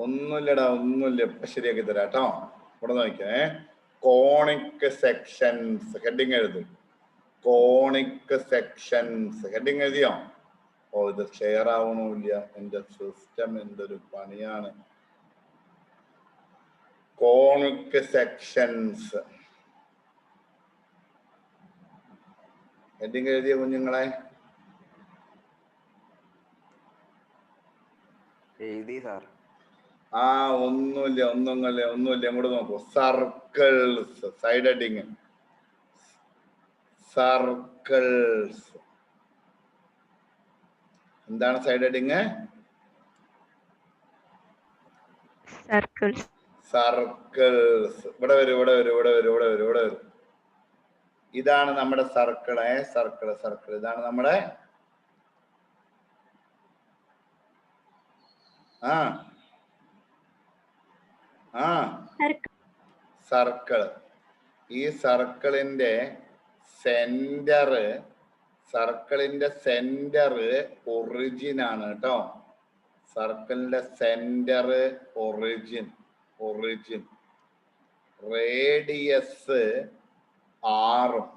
ഒന്നുമില്ലടാ, ഒന്നുമില്ല. ശരിയാക്കി തരാം കേട്ടോ. ഇവിടെ നോക്കിയേ. കോണിക് സെക്ഷൻസ് ഹെഡിങ് എഴുതും. കോണിക് സെക്ഷൻസ് ഹെഡിങ് എഴുതിയോ? ഓ, ഇത് ഷെയർ ആവണമില്ല. എന്റെ സിസ്റ്റം എന്തൊരു പണിയാണ്. കോണിക് സെക്ഷൻസ് ഹെഡിങ് എഴുതിയ കുഞ്ഞുങ്ങളെ? ആ, ഒന്നുമില്ല. അങ്ങോട്ട് നോക്കൂ. Circles side heading. സർക്കിൾസ് എന്താണ് സൈഡ് ഹെഡിങ്? സർക്കിൾസ്. ഇവിടെ വരും. ഇതാണ് നമ്മുടെ സർക്കിള്. സർക്കിൾ ഇതാണ് നമ്മുടെ സർക്കിൾ. ഈ സർക്കിളിന്റെ സെന്റർ ഒറിജിൻ ആണ് കേട്ടോ. സർക്കിളിന്റെ സെന്റർ ഒറിജിൻ. റേഡിയസ് ആറും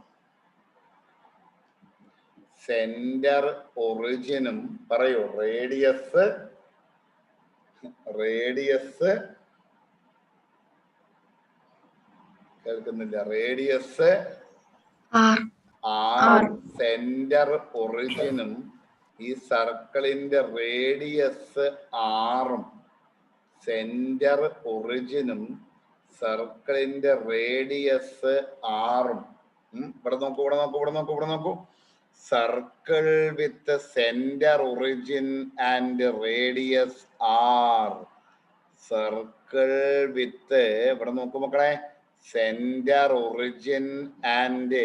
സെന്റർ ഒറിജിനും പറയൂ. റേഡിയസ് കേൾക്കുന്നില്ല. റേഡിയസ് ആറും സെന്റർ ഒറിജിനും. ഈ സർക്കിളിന്റെ റേഡിയസ് ആറും സെന്റർ ഒറിജിനും സർക്കിളിന്റെ റേഡിയസ് ആറും. ഇവിടെ നോക്കൂ. Circle with centre origin and radius r. Circle with, ഇവിടെ നോക്കൂ മക്കളെ, centre origin and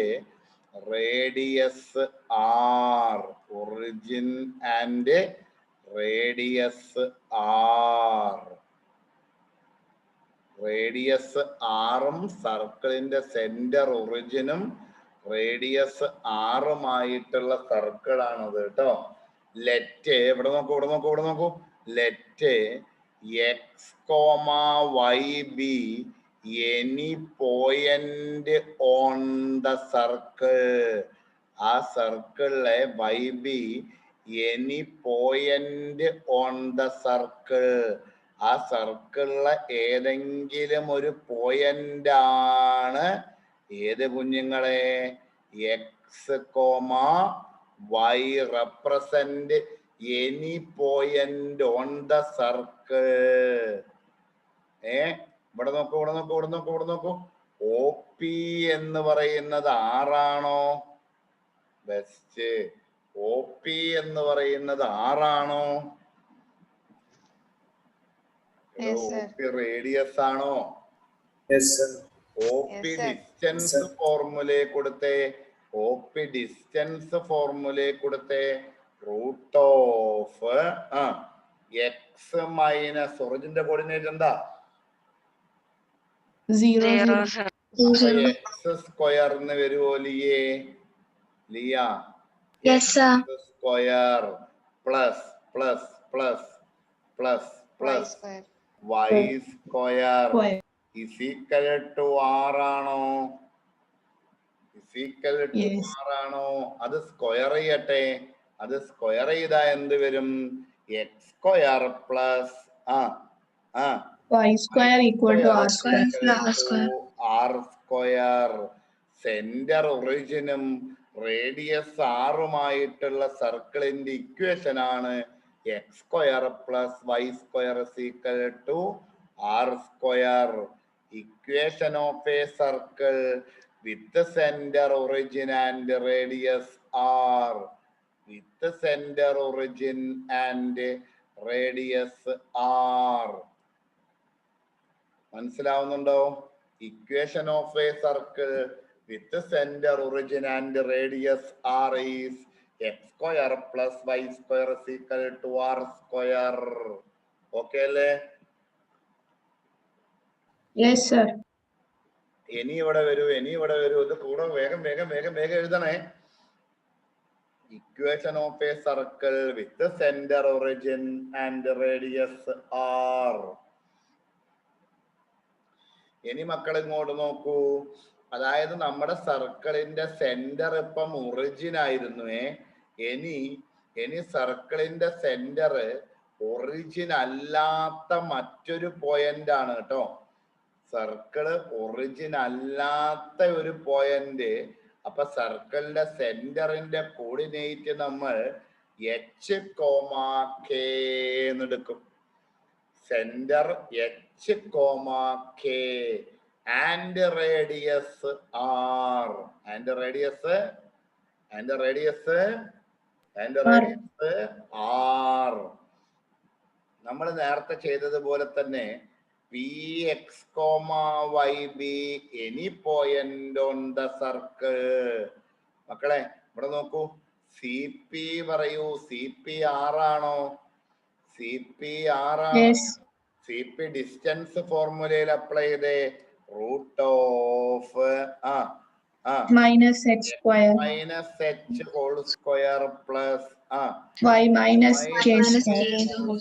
radius r. Origin and radius r. Radius ആറും സർക്കിളിന്റെ സെന്റർ ഒറിജിനും റേഡിയസ് ആറുമായിട്ടുള്ള സർക്കിളാണത് കേട്ടോ. ലെറ്റ്, ഇവിടെ നോക്കൂ. Let x comma y be any point on the circle. ആ സർക്കിളിലെ y be any point on the circle. ആ സർക്കിളിലെ ഏതെങ്കിലും ഒരു പോയിന്റ് ആണ് ഏത് കുഞ്ഞുങ്ങളെ? X comma y represent any point on the circle. ഇവിടെ നോക്കൂ. ഒ പി എന്ന് പറയുന്നത് ആറാണോ? ബെസ്റ്റ്. ഒ പി എന്ന് പറയുന്നത് ആറാണോ? റേഡിയസ് ആണോ? ഒ പി ഡിസ്റ്റൻസ് ഫോർമുലയെ കൊടുത്തേ. റൂട്ട് ഓഫ് എക്സ് മൈനസ് ഒറിജിന്റെ കോർഡിനേറ്റ് എന്താ? 0. എക്സ് സ്ക്വയറിന് വരുമോ ലിയ? Square plus y square is equal to ആറാണോ? അത് സ്ക്വയർ ചെയ്യട്ടെ. അത് സ്ക്വയർ ചെയ്താ എന്ത് വരും? X square plus y square equal to r square. Centre ഒറിജിനും റേഡിയസ് ആറുമായിട്ടുള്ള സർക്കിളിന്റെ ഇക്വേഷൻ ആണ് x square plus y square equal to r square. Equation of a circle with centre origin and radius r. മനസ്സിലാവുന്നുണ്ടോ? Equation of a circle with centre origin and radius r is x square plus y square equal to r square. Okay അല്ലേ? Yes sir. ഇനി ഇവിടെ വരൂ. ഇത് കൂടെ വേഗം എഴുതണേ. Equation of a circle with the center, origin and radius r. ഇനി മക്കൾ ഇങ്ങോട്ട് നോക്കൂ. അതായത് നമ്മുടെ സർക്കിളിന്റെ സെന്റർ ഇപ്പം ഒറിജിൻ ആയിരുന്നു. ഇനി സർക്കിളിന്റെ സെന്റർ ഒറിജിൻ അല്ലാത്ത മറ്റൊരു പോയിന്റ് ആണ് കേട്ടോ. സർക്കിള് ഒറിജിൻ അല്ലാത്ത ഒരു പോയിന്റ്. അപ്പൊ സർക്കിളിന്റെ സെന്ററിന്റെ കോർഡിനേറ്റ് നമ്മൾ h, k എന്നെടുക്കും. Centre h, k and radius r. r. നമ്മൾ നേരത്തെ ചെയ്തതുപോലെ തന്നെ px, yb any point on the circle. മക്കളെ ഇവിടെ നോക്കൂ. സി പി പറയൂ. സി പി ആറാണോ? സി പി ആറാണോ? സി പി ഡിസ്റ്റൻസ് ഫോർമുലയിൽ അപ്ലൈ ചെയ്തേ. Root of minus h square minus h whole square plus y minus k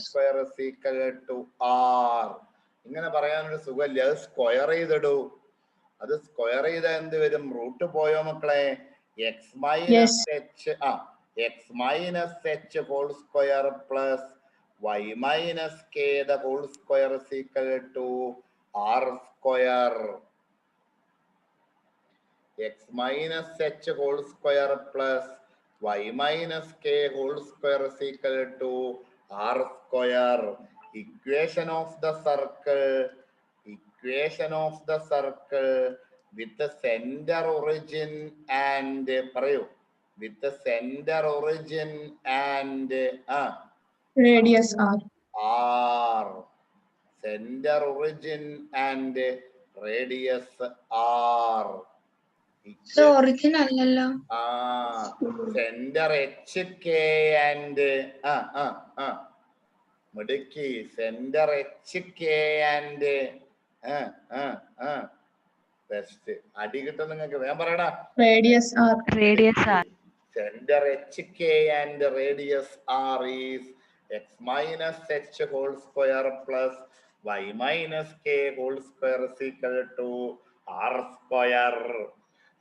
square equal to r. ഇങ്ങനെ പറയാനൊരു സുഖമില്ല. അത് സ്ക്വയർ ചെയ്തിടൂ. അത് സ്ക്വയർ ചെയ്താൽ എന്ത് വരും? റൂട്ട് പോയോ മക്കളെ? X minus h whole square plus y minus k the whole square equal to r square. x minus h whole square plus y minus k whole square is equal to r square. Equation of the circle with the center origin and radius r. Center origin and radius r. Origin അല്ലല്ലോ. Centre h k and മുടുക്കി. Centre h k and best. അടി കിട്ടും നിങ്ങൾക്ക്. വേഗം പറയടാ. radius r. Centre h k and radius r is x minus h whole square plus y minus k whole square equal to r square.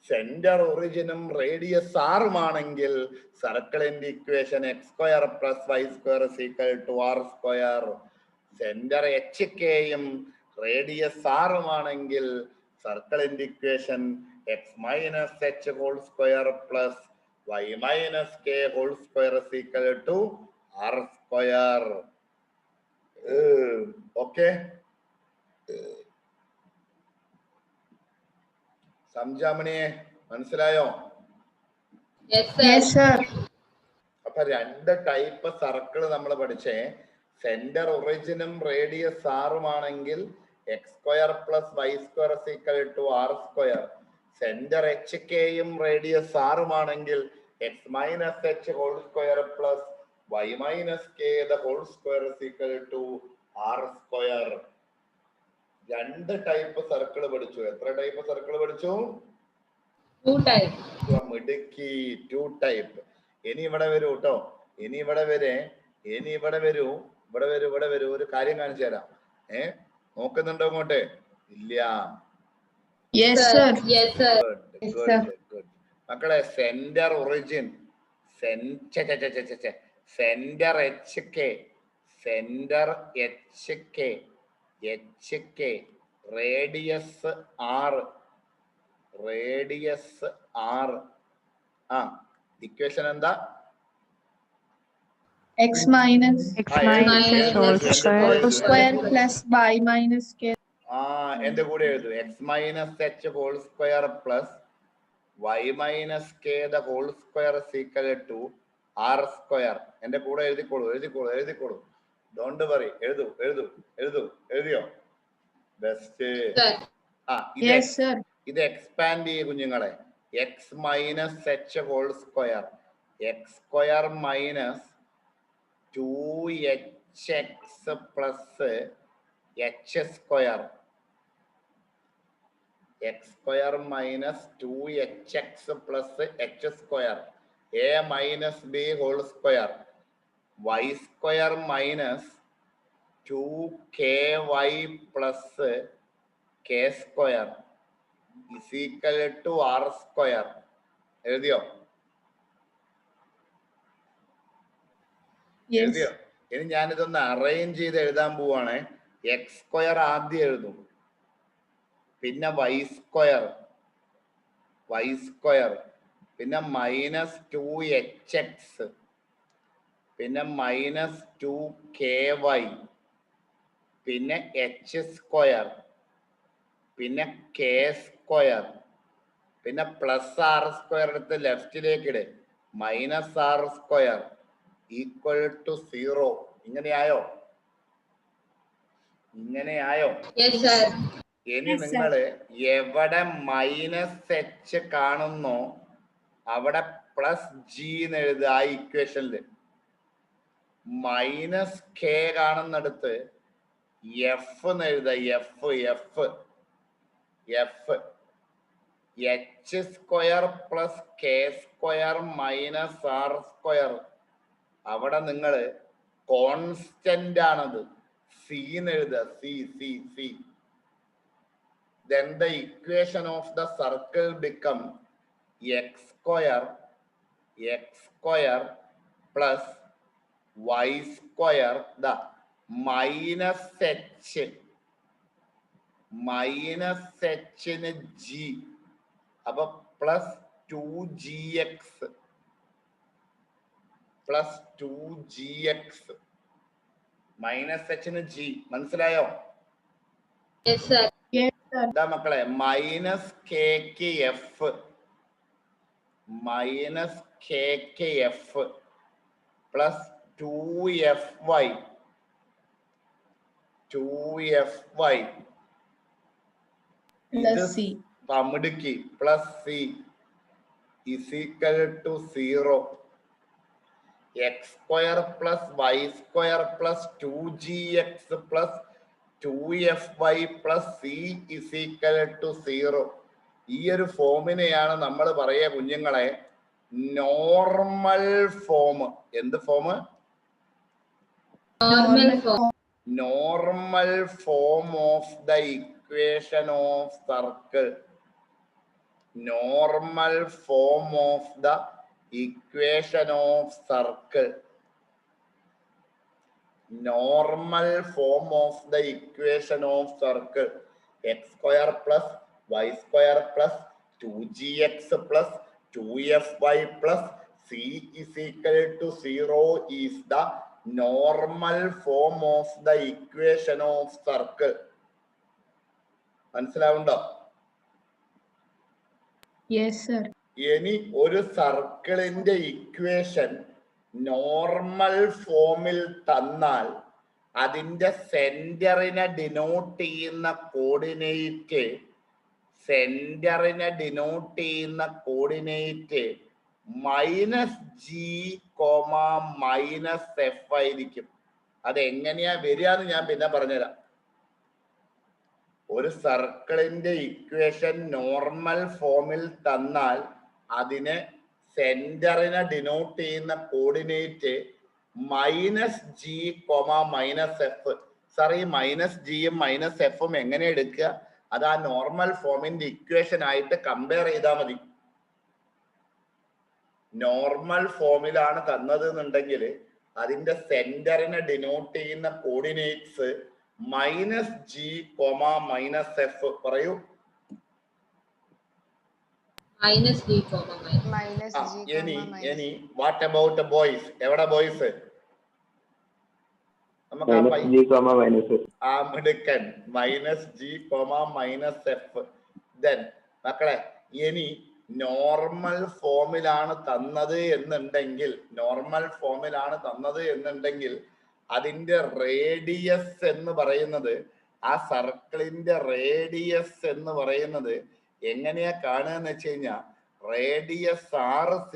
Centre ഒറിജിനും radius ആറുമാണെങ്കിൽ സർക്കിളിന്റെ equation x square plus y square equal to r square. Centre h കെയും radius ആറുമാണെങ്കിൽ സർക്കിളിന്റെ equation x minus h whole square plus y minus k whole square equal to r square. Okay, സംജാമണിയെ മനസ്സിലായോ? അപ്പൊ രണ്ട് type circle നമ്മൾ പഠിച്ചേ. Centre ഒറിജിനും റേഡിയസ് ആറുമാണെങ്കിൽ x square plus y square equal to r square. Centre h കെയും radius ആറുമാണെങ്കിൽ x minus h whole square plus y minus k the whole square equal to r square. രണ്ട് type circle പഠിച്ചു. എത്ര type circle പഠിച്ചു? 2 type. മിടുക്കി. 2 type. ഇനി ഇവിടെ വരൂ കേട്ടോ. ഇനി ഇവിടെ വരൂ. ഒരു കാര്യം കാണിച്ചു തരാം. നോക്കുന്നുണ്ടോ ഇങ്ങോട്ട്? ഇല്ല. മക്കളെ centre origin centre h k radius r. Equation എന്താ? x minus whole square plus y minus k. എന്റെ കൂടെ എഴുതു. X minus h whole square plus y minus k the whole square equal to r square. എന്റെ കൂടെ എഴുതിക്കോളൂ. Don't worry. എഴുതിയോ? Best. ഇത് expand ചെയ്യ കുഞ്ഞുങ്ങളെ. X minus h whole square, x square minus 2hx plus h square. X square minus 2hx plus h square. a minus b whole square y square minus 2ky plus k square is equal to r square. എഴുതിയോ? Yes. എഴുതിയോ? ഇനി ഞാനിതൊന്ന് arrange ചെയ്ത് എഴുതാൻ പോവാണ്. X square ആദ്യം എഴുതും, പിന്നെ വൈ സ്ക്വയർ, പിന്നെ -2hx, പിന്നെ -2ky, പിന്നെ h സ്ക്വയർ, പിന്നെ k സ്ക്വയർ, പിന്നെ പ്ലസ് ആർ സ്ക്വയർ എടുത്ത് ലെഫ്റ്റിലേക്ക് ഇട്, -r സ്ക്വയർ ഈക്വൽ ടു 0. ഇങ്ങനെയായോ? ഇനി നിങ്ങള് എവിടെ -h കാണുന്നോ അവിടെ +g എന്ന് എഴുതുക. ആ ഇക്വേഷനില് -k കാണുന്നിടത്ത് f എന്ന് എഴുതുക. f h square plus k square -r square. അവിടെ നിങ്ങള് കോൺസ്റ്റന്റ് ആണത്, c എന്ന് എഴുതുക. c. Then the equation of the circle become x square plus y square the minus h ന് g, അപ്പൊ പ്ലസ് 2gx -h ന് g. മനസ്സിലായോ? എന്താ മക്കളെ? -kf plus 2fy Plus c. പമിടുക്കി plus c is equal to 0. x square plus y square plus 2gx plus 2fy plus c is equal to 0. ഈ ഒരു ഫോമിനെയാണ് നമ്മൾ പറയുക കുഞ്ഞുങ്ങളെ നോർമൽ ഫോം. എന്ത് form? Normal form of the equation of circle. Normal form of the equation of circle. Normal form of the equation of circle. X square plus y square plus 2gx plus 2fy plus c is equal to 0 is the normal form of the equation of circle. മനസ്സിലാവുണ്ടോ? Yes sir. ഇനി ഒരു സർക്കിളിന്റെ equation normal ഫോമിൽ തന്നാൽ അതിന്റെ സെന്ററിനെ denote ചെയ്യുന്ന coordinate -g, -f ആയിരിക്കും. അതെങ്ങനെയാ വരിക എന്ന് ഞാൻ പിന്നെ പറഞ്ഞുതരാം. ഒരു സർക്കിളിന്റെ ഇക്വേഷൻ നോർമൽ ഫോമിൽ തന്നാൽ അതിന് സെന്ററിനെ ഡിനോട്ട് ചെയ്യുന്ന കോർഡിനേറ്റ് -g, -f. സാർ ഈ -gയും -fഉം എങ്ങനെ എടുക്കുക? അത് ആ നോർമൽ ഫോമിന്റെ ഇക്വേഷൻ ആയിട്ട് കമ്പയർ ചെയ്താൽ മതി. നോർമൽ ഫോമിലാണ് തന്നത് എന്നുണ്ടെങ്കിൽ അതിന്റെ സെന്ററിനെ ഡിനോട്ട് ചെയ്യുന്ന കോർഡിനേറ്റ്സ് -g, -f. പറയൂ. ഇനി വാട്ട് അബൌട്ട് ബോയ്സ്? എവിടെ ബോയ്സ്? നമുക്ക് ആ മിടുക്കൻ -g, -f. ദെൻ മക്കളെ ഇനി നോർമൽ ഫോമിലാണ് തന്നത് എന്നുണ്ടെങ്കിൽ അതിന്റെ റേഡിയസ് എന്ന് പറയുന്നത്, ആ സർക്കിളിന്റെ റേഡിയസ് എന്ന് പറയുന്നത് എങ്ങനെയാ കാണുക എന്ന് വെച്ച് കഴിഞ്ഞാൽ radius r =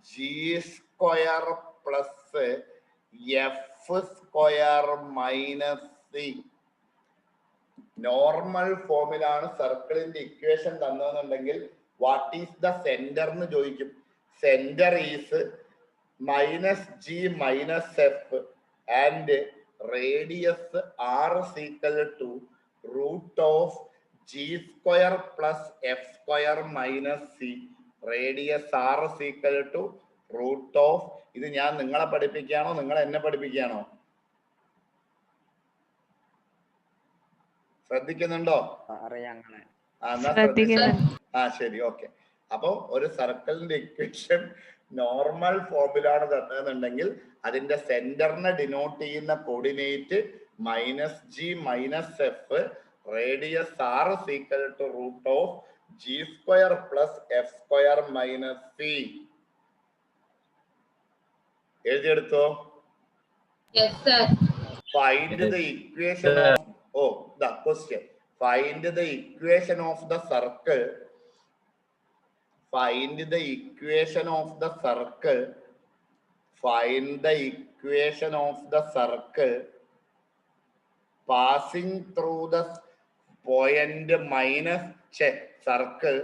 √g² plus f² - c. Normal ഫോമിലാണ് സർക്കിളിന്റെ ഇക്വേഷൻ തന്നതെന്നുണ്ടെങ്കിൽ വാട്ട് ഈസ് ദ സെന്റർ എന്ന് ചോദിക്കും. Centre is -g -f and radius r is equal to √g² plus f² minus c. Radius r is equal to ഇത് ഞാൻ നിങ്ങളെ പഠിപ്പിക്കുകയാണോ നിങ്ങൾ എന്നെ പഠിപ്പിക്കുകയാണോ? ശ്രദ്ധിക്കുന്നുണ്ടോ? ശരി, ഓക്കെ. അപ്പൊ ഒരു സർക്കിളിന്റെ ഇക്വേഷൻ നോർമൽ ഫോമിലാണ് തന്നതെന്നുണ്ടെങ്കിൽ അതിന്റെ സെന്ററിനെ ഡിനോട്ട് ചെയ്യുന്ന coordinate -g -f, radius r is equal to √g² plus f² minus c. എഴുതിയെടുത്തോ? Find the equation of the question. Find the equation of the circle. Find the equation of the circle. Find the equation of the circle passing through the point circle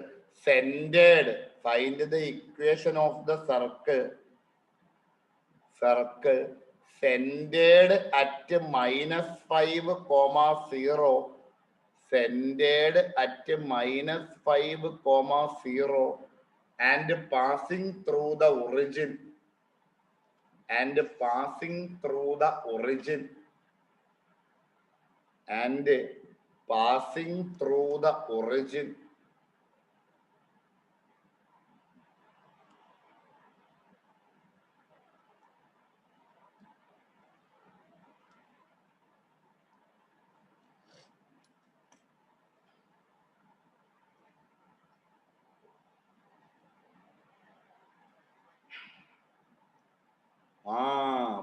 centered. Find the equation of the circle centered at -5, 0. Centered at -5, 0 and passing through the origin. And passing through the origin. And passing through the origin.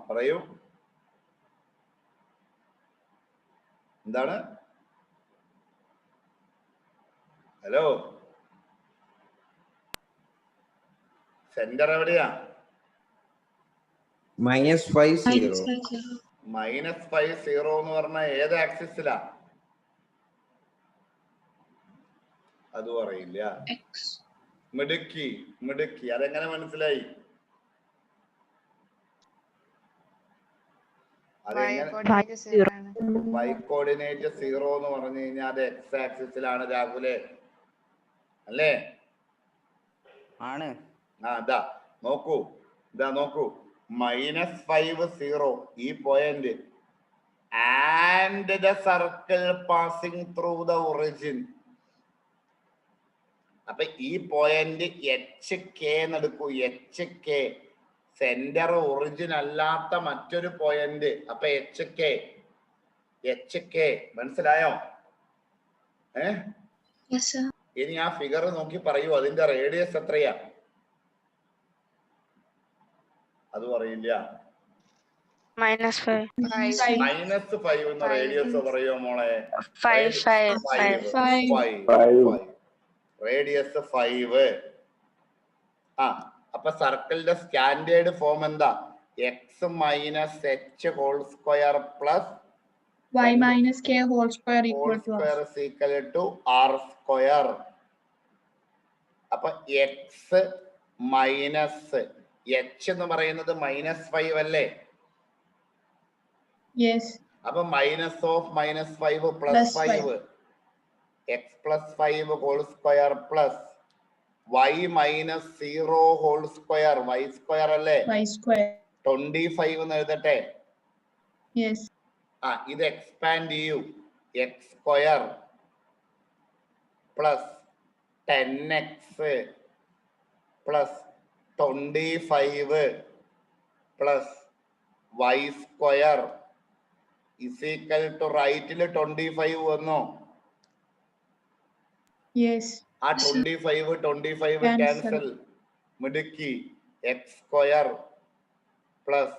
പറയൂ, എന്താണ്? Hello, centre എവിടെയാ? -5 0. -5 0 എന്ന് പറഞ്ഞ ഏത് ആക്സിസിലാ? അതും അറിയില്ല. മിടുക്കി. അതെങ്ങനെ മനസ്സിലായി? y കോർഡിനേറ്റ് 0 എന്ന് പറഞ്ഞു കഴിഞ്ഞാൽ അത് x ആക്സിസിലാണ് രാഹുലെ, അല്ലേ? ആണ്. ഇതാ നോക്കൂ, -5 0 ഈ point and the circle passing through the origin. അപ്പൊ ഈ point HK എന്നെടുക്കൂ. HK centre origin അല്ലാത്ത മറ്റൊരു പോയിന്റ്. അപ്പൊ HK മനസ്സിലായോ? ഇനി ആ ഫിഗർ നോക്കി പറയൂ, അതിന്റെ റേഡിയസ് എത്രയാ? അത് പറയില്ല. -5 എന്ന റേഡിയസ് പറയോ മോളെ? റേഡിയസ് 5. അപ്പൊ സർക്കിളിന്റെ സ്റ്റാൻഡേർഡ് ഫോം എന്താ? x - h² plus y minus k whole square equal to r². അപ്പൊ x മൈനസ് h എന്ന് പറയുന്നത് -5 അല്ലേ? yes. അപ്പൊ -5 plus 5 x plus 5 whole square plus y minus 0 whole square. y square അല്ലേ? y square. 25 എന്ന് എഴുതട്ടെ. yes. ഇത് എക്സ്പാൻഡ് ചെയ്യൂ. x² plus 10x plus 25 plus y² is equal to റൈറ്റിൽ 25 വന്നോ? yes. 25 cancel. മിടുക്കി. x² plus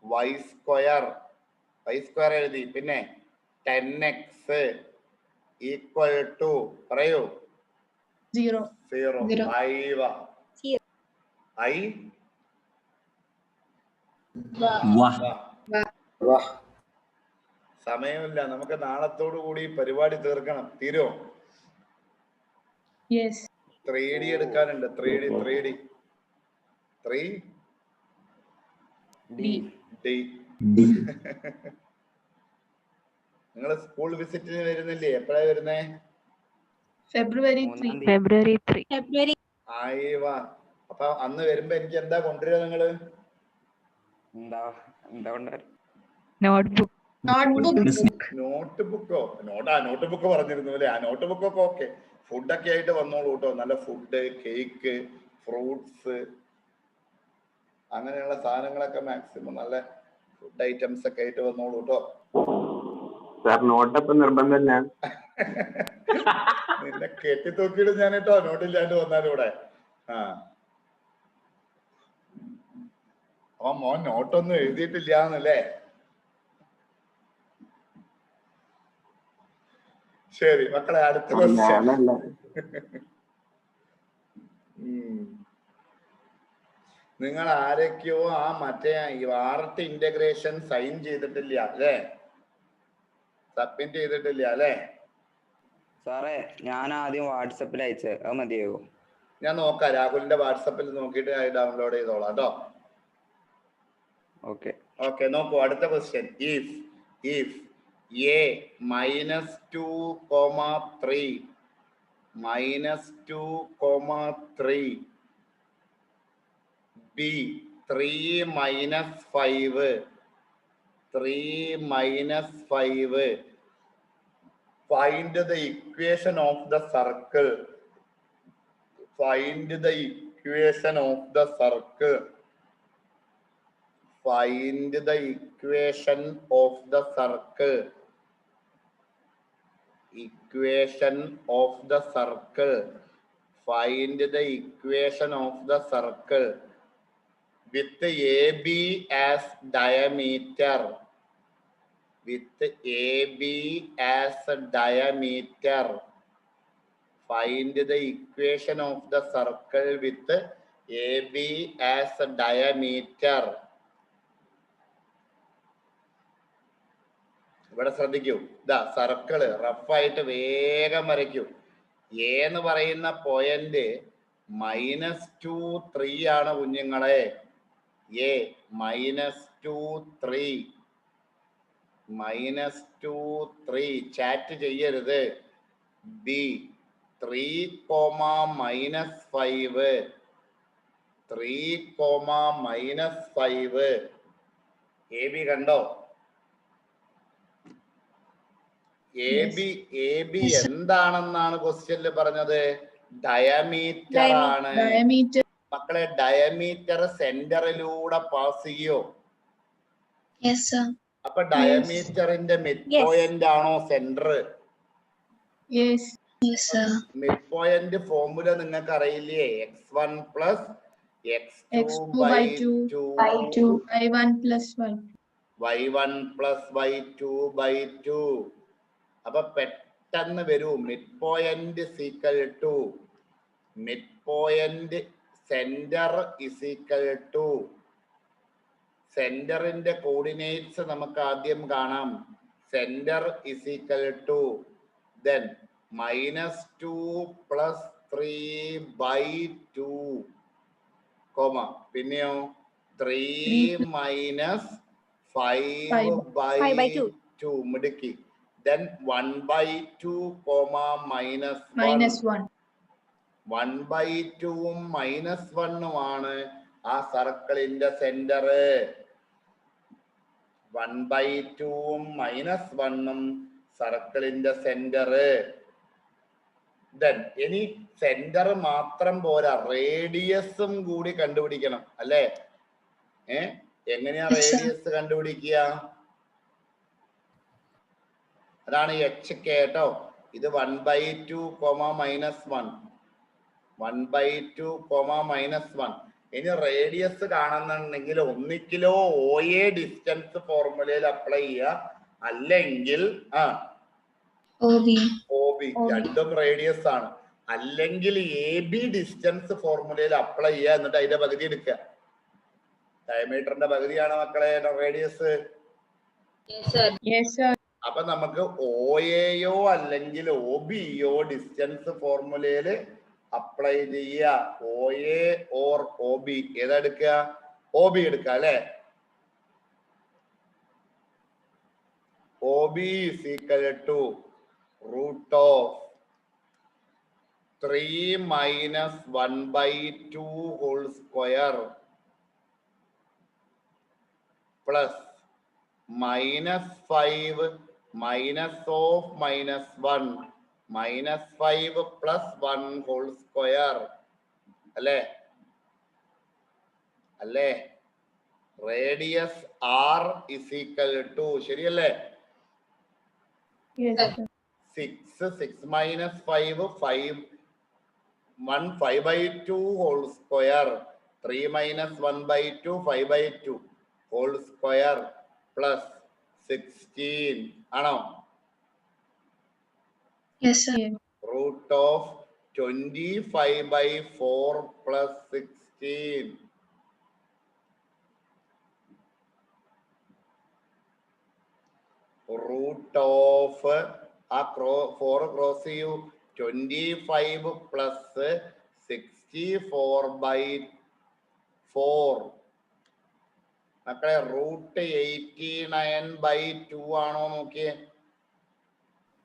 y² എഴുതി. പിന്നെ 10x equal to പറയൂ. 0. 5 സമയമില്ല, നമുക്ക് നാളത്തോടു കൂടി പരിപാടി തീർക്കണം. തീരോ? yes. 3D എടുക്കാനുണ്ട്. 3D 3D. നിങ്ങൾ സ്കൂൾ വിസിറ്റിന് വരുന്നില്ലേ? എപ്പോഴാ വരുന്നേ? February 3. February 3. ആയിവാ. അപ്പൊ അന്ന് വരുമ്പോ എനിക്ക് എന്താ കൊണ്ടുവരിക നിങ്ങള്? Notebook. നോട്ട് ബുക്ക് പറഞ്ഞിരുന്നു അല്ലേ? ആ നോട്ട് ബുക്കൊക്കെ ഓക്കെ. ഫുഡൊക്കെ ആയിട്ട് വന്നോളൂ കേട്ടോ. നല്ല ഫുഡ്, കേക്ക്, ഫ്രൂട്ട്സ്, അങ്ങനെയുള്ള സാധനങ്ങളൊക്കെ മാക്സിമം നല്ല ഫുഡ് ഐറ്റംസ് ഒക്കെ ആയിട്ട് വന്നോളൂ കേട്ടോ. നോട്ടൊക്കെ നിർബന്ധമല്ല. നിന്നെ കെട്ടിത്തൂക്കിയിട്ട് ഞാൻ കേട്ടോ നോട്ടില്ലാണ്ട് വന്നാലും ഇവിടെ. അപ്പൊ മോൻ നോട്ടൊന്നും എഴുതിയിട്ടില്ല എന്നല്ലേ? ശരി മക്കളെ, അടുത്ത ക്വസ്റ്റ്യൻ. നിങ്ങൾ ആരൊക്കെയോ ആ മറ്റേ ആർട്ട് ഇന്റഗ്രേഷൻ സൈൻ ചെയ്തിട്ടില്ല അല്ലേ? സബ്മിറ്റ് ചെയ്തിട്ടില്ല അല്ലേ? സാറേ ഞാൻ ആദ്യം വാട്സപ്പിൽ അയച്ചത്, അത് മതിയാവോ? ഞാൻ നോക്കാം, രാഹുലിന്റെ വാട്സപ്പിൽ നോക്കിയിട്ട് ഡൗൺലോഡ് ചെയ്തോളാം കേട്ടോ. ഓക്കെ നോക്കൂ, അടുത്ത question. If a -2, 3 -2, 3 b 3 - 5 find the equation of the circle. Find the equation of the circle. Find the equation of the circle. Equation of the circle. Find the equation of the circle with AB as diameter. With AB as diameter. Find the equation of the circle with AB as diameter. ഇവിടെ ശ്രദ്ധിക്കൂ, ഇതാ circle റഫായിട്ട് വേഗം വരയ്ക്കൂ. A എന്ന് പറയുന്ന point -2, 3 ആണ് കുഞ്ഞുങ്ങളെ. A -2, 3 chat ചെയ്യരുത്. B 3, -5 A B കണ്ടോ? എ ബി എന്താണെന്നാണ് ക്വസ്റ്റ്യനിൽ പറഞ്ഞത്? ഡയമീറ്റർ ആണ്. മക്കളെ ഡയമീറ്റർ സെന്ററിലൂടെ പാസ് ചെയ്യോ? അപ്പൊ ഡയമീറ്ററിന്റെ മിഡ് പോയിന്റ് ആണോ സെന്റർ? മിഡ് പോയിന്റ് ഫോർമുല നിങ്ങൾക്ക് അറിയില്ലേ? x1 + x2/2 y1 + y2/2. അപ്പൊ പെട്ടെന്ന് വരൂ. Mid point mid point centre സെന്ററിന്റെ കോർഡിനേറ്റ്സ് നമുക്ക് ആദ്യം കാണാം. സെന്റർ then -2 + 3/2, പിന്നെയോ 3 - 5/2 മിടുക്കി. then 1/2, -1. 1/2 -1 ആ സർക്കിളിന്റെ സെന്റർ. 1/2 -1 സർക്കിളിന്റെ സെന്റർ. then ഇനി സെന്റർ മാത്രം പോരാ, റേഡിയസും കൂടി കണ്ടുപിടിക്കണം അല്ലേ? എങ്ങനെയാ റേഡിയസ് കണ്ടുപിടിക്കുക? അതാണ് HK കേട്ടോ. ഇത് 1/2, -1. 1/2, -1. ഇനി റേഡിയസ് കാണുന്നുണ്ടെങ്കിൽ ഒന്നിക്കിലോ OA ഡിസ്റ്റൻസ് ഫോർമുലയിൽ അപ്ലൈ ചെയ്യുക, അല്ലെങ്കിൽ OB രണ്ടും റേഡിയസ് ആണ്. അല്ലെങ്കിൽ AB ഡിസ്റ്റൻസ് ഫോർമുലയിൽ അപ്ലൈ ചെയ്യുക, എന്നിട്ട് അതിന്റെ പകുതി എടുക്കുക. ഡയമീറ്ററിന്റെ പകുതിയാണ് മക്കളെ റേഡിയസ്. അപ്പൊ നമുക്ക് OAയോ അല്ലെങ്കിൽ OBയോ ഡിസ്റ്റൻസ് ഫോർമുലയില് അപ്ലൈ ചെയ്യുക. OA or OB ഏതാ എടുക്കുക? OB എടുക്കുക അല്ലെ? OB is equal to root of 3 minus 1/2 whole square plus minus 5 minus of minus 1 minus 5 plus 1 whole square അല്ലേ? അല്ലേ? Radius R is equal to ശരിയല്ലേ? Yes, sir. 6 minus 5 5 1 5/2 whole square 3 minus 1/2 5/2 whole square plus 16 ആണോ? Yes, sir. Yes. Root of 25/4 plus 16 root of ആ 4 cross ചെയ്യൂ. 25 plus 64/4 മക്കളെ root 89/2 ആണോ നോക്കിയേ?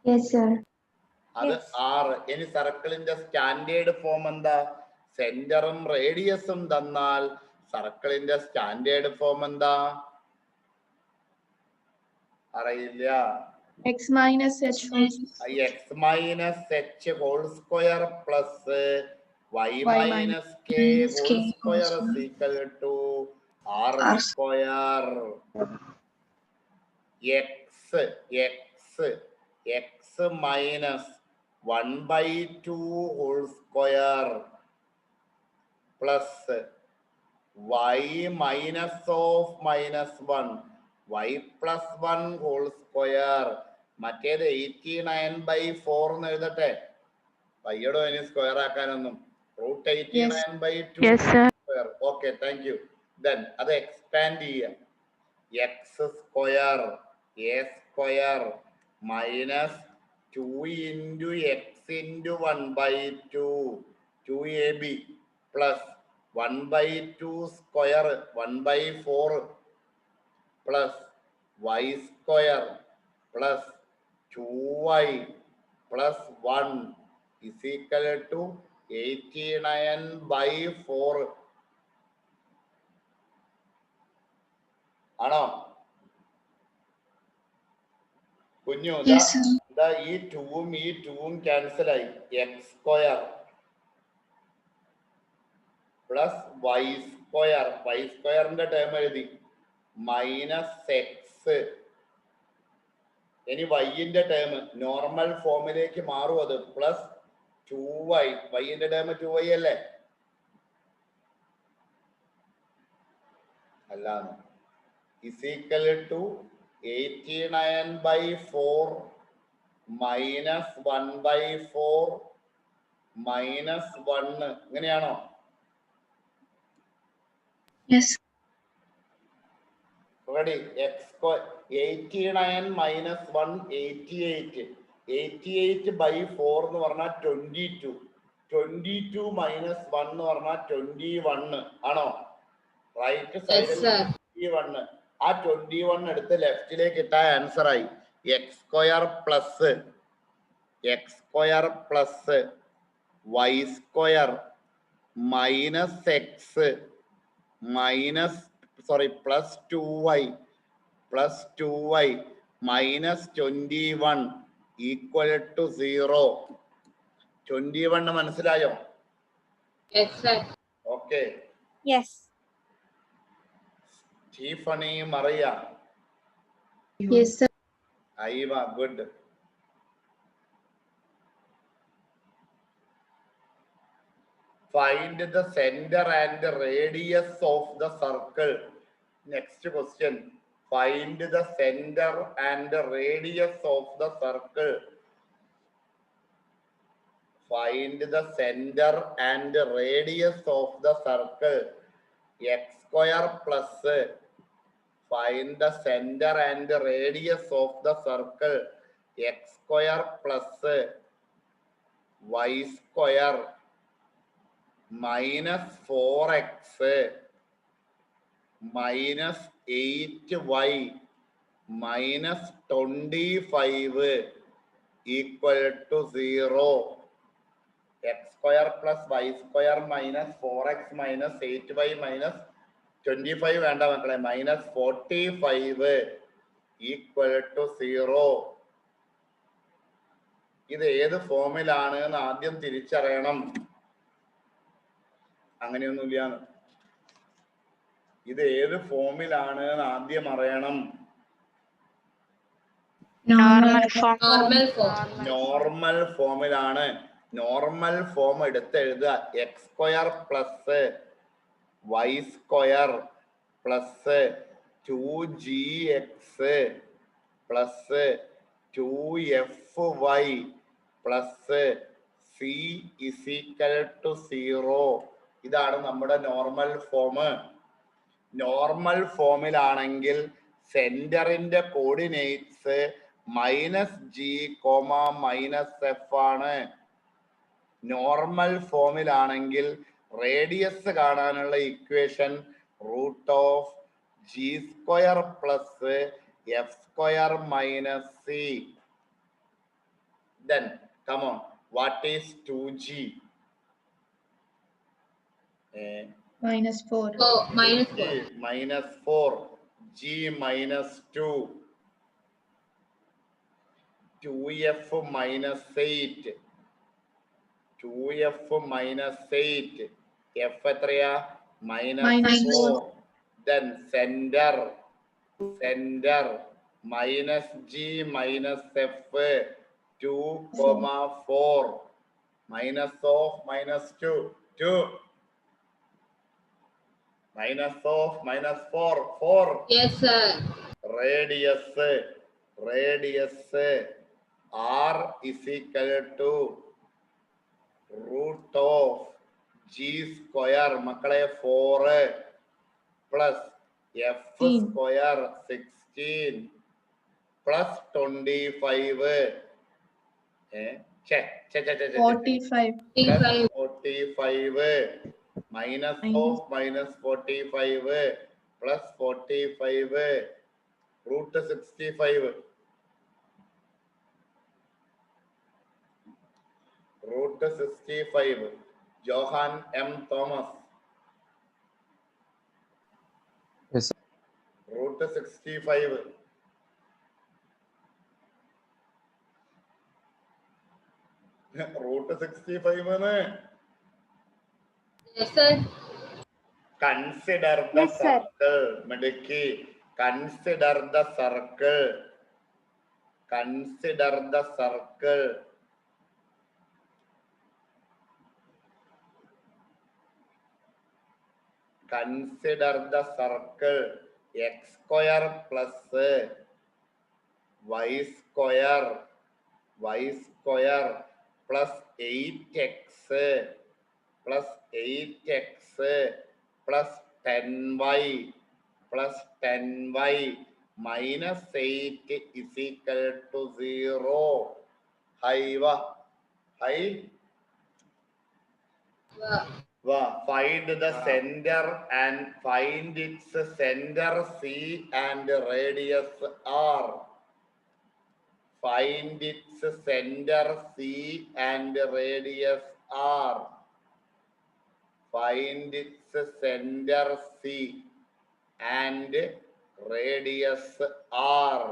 Yes, sir. അത് 6. ഇനി സർക്കിളിന്റെ സ്റ്റാൻഡേർഡ് ഫോം എന്താ? സെന്ററും റേഡിയസും തന്നാൽ സർക്കിളിന്റെ സ്റ്റാൻഡേർഡ് ഫോം എന്താ? അറിയില്ല. X minus H whole X minus H whole square plus Y minus K whole square is equal to R square. X minus 1/2 whole square plus Y minus of minus 1 y plus 1 whole square. മറ്റേത് 89/4 എന്ന് എഴുതട്ടെ. പയ്യോടോ ഇനി square ആക്കാനൊന്നും. Root 89/2 square. Okay, thank you. Then അത് expand ചെയ്യാം. X square A square minus 2 into x into 1/2 2ab plus 1/2 square 1/4 plus y square plus 2y plus 1 is equal to 89/4 ആണോ കുഞ്ഞു? ഇതാ ഈ 2ഉം ഈ 2ഉം ക്യാൻസൽ ആയി. X square plus y square, y സ്ക്വയറിന്റെ ടേം എഴുതി, മൈനസ് എക്സ്. ഇനി വൈന്റെ ടേം നോർമൽ ഫോമിലേക്ക് മാറും. അത് പ്ലസ് 2y. വൈന്റെ ടേം 2y അല്ലേ? അല്ലാന്ന്. is equal to 89/4 minus 1/4 minus 1. ഇങ്ങനെയാണോ? Yes. Ready? X square 89 minus 1 88. 88/4 എന്ന് പറഞ്ഞാൽ 22. 22 minus 1 എന്ന് പറഞ്ഞാൽ 21 ആണോ? റൈറ്റ് സൈഡിൽ 21. ആ 21 എടുത്ത് ലെഫ്റ്റിലേക്ക് ഇട്ട ആൻസർ ആയി. X square plus y square minus x minus plus 2y minus 21 equal to 0. 21 മനസ്സിലായോ? Okay. Stephanie Maria. Yes, sir. ഐവ, good. Find the center and the radius of the circle. Next question. Find the center and the radius of the circle. Find the center and the radius of the circle. X square plus. Find the center and the radius of the circle. X square plus y square minus 4x minus 8y minus 25 equal to 0. X square plus y square minus 4x minus 8y minus 25 വേണ്ട മക്കളെ, minus 45 equal to 0. ഇത് ഏത് ഫോമിലാണ് എന്ന് ആദ്യം തിരിച്ചറിയണം. അങ്ങനെയൊന്നുമില്ല. ഇത് ഏത് ഫോമിലാണ് എന്ന് ആദ്യം അറിയണം. നോർമൽ ഫോമിലാണ്. നോർമൽ ഫോം എടുത്തെഴുതുക. X square plus y square plus 2gx plus 2fy plus c is equal to 0. ഇതാണ് നമ്മുടെ നോർമൽ ഫോം. നോർമൽ ഫോമിലാണെങ്കിൽ സെന്ററിന്റെ കോർഡിനേറ്റ്സ് -g, -f ആണ്. നോർമൽ ഫോമിലാണെങ്കിൽ റേഡിയസ് കാണാനുള്ള equation √g² plus f² minus c. Then come on, what is 2g? -4. -4. G -2. 2f -8. 2f -8. f എത്രയാ? -4. Then center -g -f 2, 4. Minus of -2 2. Minus of -4 4. Yes sir. Radius r is equal to √g² മക്കളെ 4 plus f² 16 plus 25 45. 45 minus of -45 plus 45 √65. √65. Johan M. Thomas. Yes, sir. √65. √65 ആണ്. Yes sir. Consider the circle. Mediki. Consider the circle. Consider the circle. Consider the circle. x² plus y² plus 8x plus 10y plus 10y minus 8 is equal to 0. Find the center and find its center C and radius R. Find its center C and radius R. Find its center C and radius R.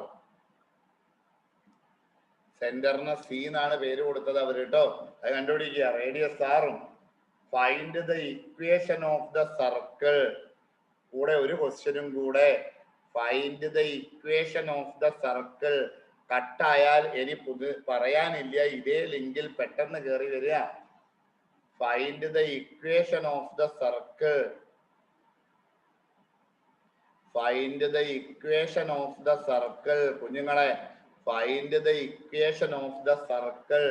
സെന്ററിന് C എന്നാണ് പേര് കൊടുത്തത് അവർ കേട്ടോ. അത് കണ്ടുപിടിക്കുക. Radius ആറും. Find the equation of the circle. കൂടെ ഒരു ക്വസ്റ്റ്യനും കൂടെ. Find the equation of the circle. കട്ടായാൽ ഇനി പറയാനില്ല. ഇതേ ലിങ്കിൽ പെട്ടെന്ന് കയറി വരിക. Find the equation of the circle. Find the equation of the circle. കുഞ്ഞുങ്ങളെ, find the equation of the circle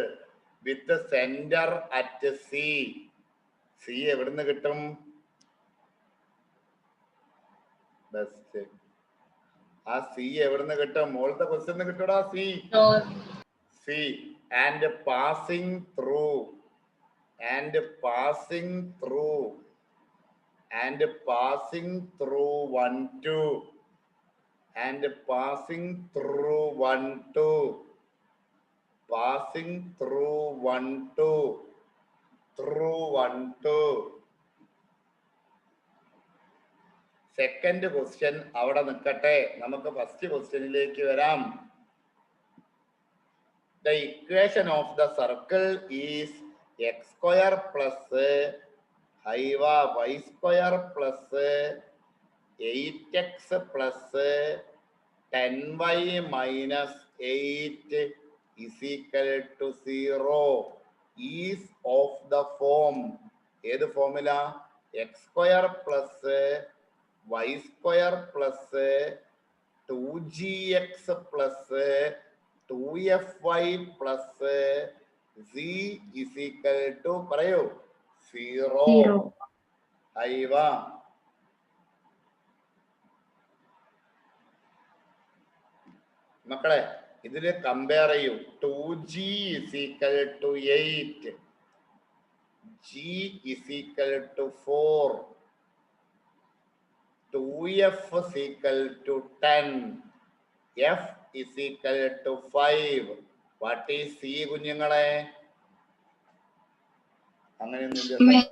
with centre at C. C എവിടുന്ന് കിട്ടും? ബെസ്റ്റ്. ആ സി എവിടുന്ന് കിട്ടും? മോളത്തെ ക്വസ്റ്റ്യൻ കിട്ടൂടാ. C and passing through and passing through 1 2 and passing through 1 2 passing through 1 2 through 1 2. Second question അവിടെ നിൽക്കട്ടെ, നമുക്ക് ഫസ്റ്റ് ക്വസ്റ്റ്യനിലേക്ക് വരാം. The equation of the circle is x square plus y square plus 8x plus 10y minus 8 is equal to 0 is of the form. ഏത് formula? x square plus y square plus 2gx plus 2fy plus z is equal to പറയൂ 0. അയവ മക്കളെ, ഇതില് compare ചെയ്യൂ. 2g is equal to 8, g is equal to 4, 2f is equal to 10, f is equal to 5. What is c കുഞ്ഞുങ്ങളെ? അങ്ങനെയൊന്നുമില്ല.